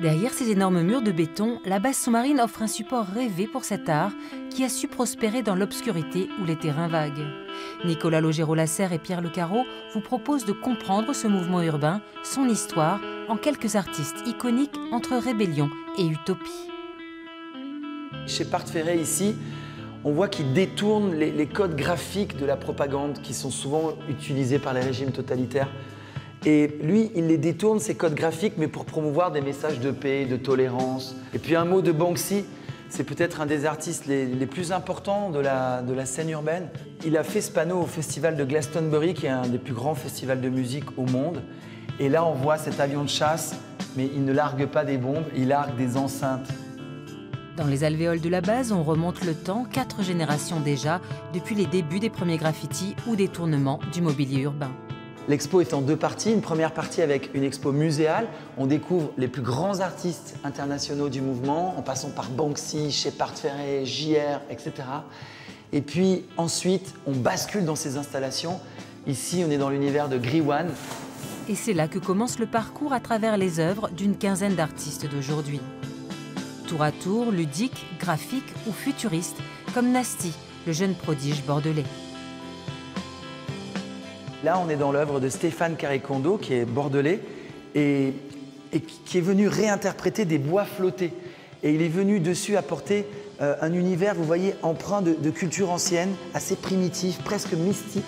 Derrière ces énormes murs de béton, la base sous-marine offre un support rêvé pour cet art qui a su prospérer dans l'obscurité ou les terrains vagues. Nicolas Logero-Lasserre et Pierre Lecarreau vous proposent de comprendre ce mouvement urbain, son histoire, en quelques artistes iconiques entre rébellion et utopie. Chez Part Ferré, ici, on voit qu'il détourne les codes graphiques de la propagande qui sont souvent utilisés par les régimes totalitaires. Et lui, il les détourne, ces codes graphiques, mais pour promouvoir des messages de paix, de tolérance. Et puis un mot de Banksy, c'est peut-être un des artistes les plus importants de la scène urbaine. Il a fait ce panneau au festival de Glastonbury, qui est un des plus grands festivals de musique au monde. Et là, on voit cet avion de chasse, mais il ne largue pas des bombes, il largue des enceintes. Dans les alvéoles de la base, on remonte le temps, 4 générations déjà, depuis les débuts des premiers graffitis ou détournements du mobilier urbain. L'expo est en 2 parties. Une première partie avec une expo muséale. On découvre les plus grands artistes internationaux du mouvement, en passant par Banksy, chez Part Ferré, JR, etc. Et puis ensuite, on bascule dans ces installations. Ici, on est dans l'univers de Griwan. Et c'est là que commence le parcours à travers les œuvres d'une quinzaine d'artistes d'aujourd'hui. Tour à tour, ludiques, graphiques ou futuristes, comme Nasty, le jeune prodige bordelais. Là, on est dans l'œuvre de Stéphane Carré-Kondo, qui est bordelais, et qui est venu réinterpréter des bois flottés. Et il est venu dessus apporter un univers, vous voyez, empreint de culture ancienne, assez primitif, presque mystique.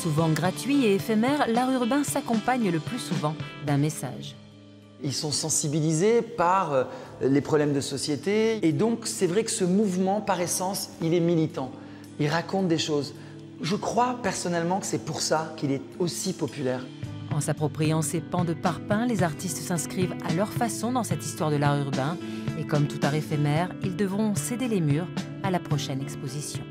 Souvent gratuit et éphémère, l'art urbain s'accompagne le plus souvent d'un message. Ils sont sensibilisés par les problèmes de société. Et donc, c'est vrai que ce mouvement, par essence, il est militant. Il raconte des choses. Je crois personnellement que c'est pour ça qu'il est aussi populaire. En s'appropriant ces pans de parpaing, les artistes s'inscrivent à leur façon dans cette histoire de l'art urbain. Et comme tout art éphémère, ils devront céder les murs à la prochaine exposition.